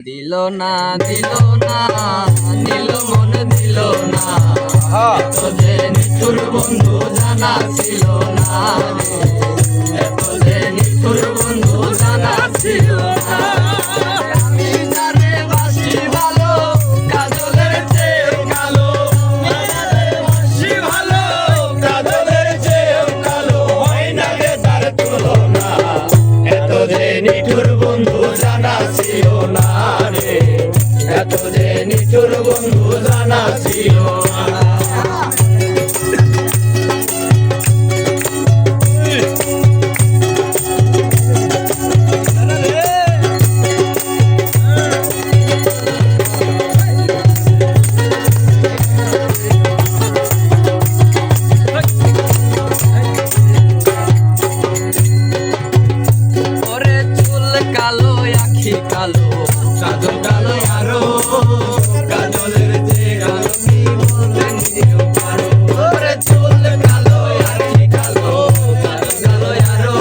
দিল না দিল না নীল মন দিল না এত যে নিঠুর বন্ধু জানা ছিল না রে এত যে নিঠুর বন্ধু জানা ছিল না আমি যারে বাসি ভালো কাজলের চেয়েও কালো বাসি ভালো কাজলের চেয়েও কালো হয় না রে তার তুলনা এত যে নিঠুর বন্ধু জানা ছিল না রে এত যে নিঠুর বন্ধু জানা ছিল না কালো আখি কালো কাজল কালো আরো কাজলের যে কালো কি বলতে নিও পারো ওরে চুল কালো আখি কালো কাজল কালো আরো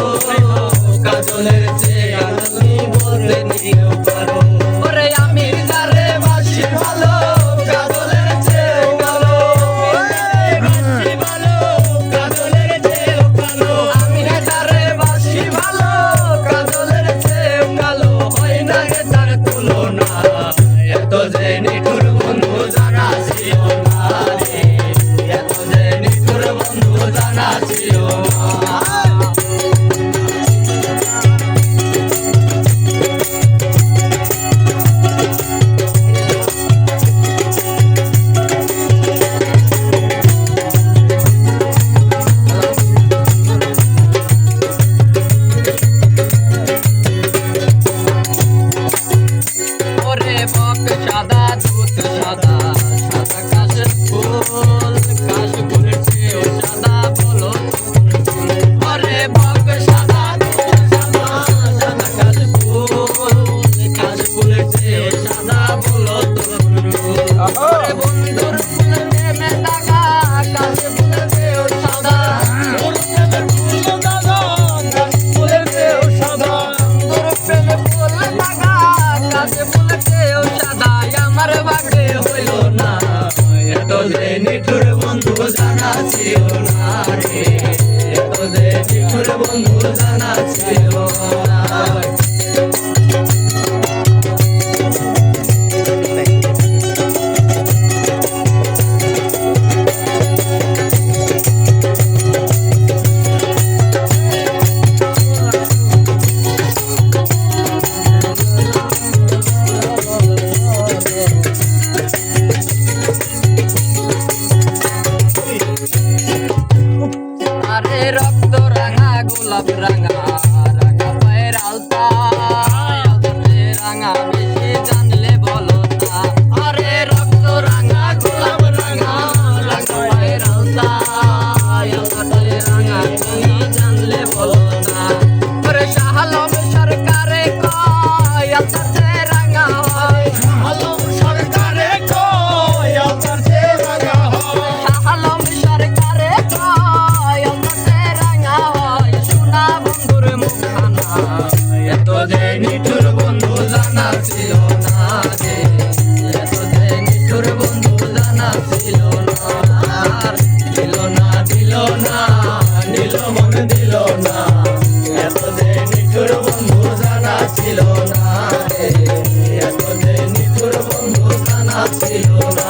কাজলের যে কালো কি বলতে নিও পারো ওরে আমি যারে বাসি ভালো কাজলের যে কালো বাসি ভালো কাজলের যে কালো আমি যারে বাসি ভালো এত যে নিঠুর বন্ধু জানা ছিল না রে এত যে নিঠুর বন্ধু জানা ছিল না সাদা দুধ সাদা সাদা কাশের ফুল কাশ ফুলের চেয়েও সাদা বলো আরে বক সাদা দুধ সাদা সাদা কাশ ফুল কাশ ফুলের চেয়েও সাদা বলো আরে বন্ধুর ফুল নেমে দাগা কাশ ফুলের চেয়েও সাদা ফুল দাদা কাশ ফুলের চেয়েও সাদা বন্ধুর প্রেমে ফুল দাগা কাশ ফুলের চেয়েও সাদা আমার ভাগ্যে হইল না এত যে নিঠুর বন্ধু জানা ছিল না রে এত যে নিঠুর বন্ধু জানা ছিল না আরে রক্ত রাঙা গোলাপ রাঙা রাঙা পায়ের আলতা রাঙা বেশি জানলে বলো তা আরে রক্ত রাঙা গোলাপ রাঙা রাঙা পায়ের আলতা রাঙা তুমি জানলে বলো তা ওরে শাহালম সরকারে কয় রাঙা হয় শাহালম সরকারে কয় রাঙা হয় শাহালম সরকারে এত যে নিঠুর বন্ধু জানা ছিল না রে এত যে নিঠুর বন্ধু জানা ছিল না দিল না দিল না নীল মন দিল না এত যে নিঠুর বন্ধু জানা ছিল না রে এত যে নিঠুর বন্ধু জানা ছিল না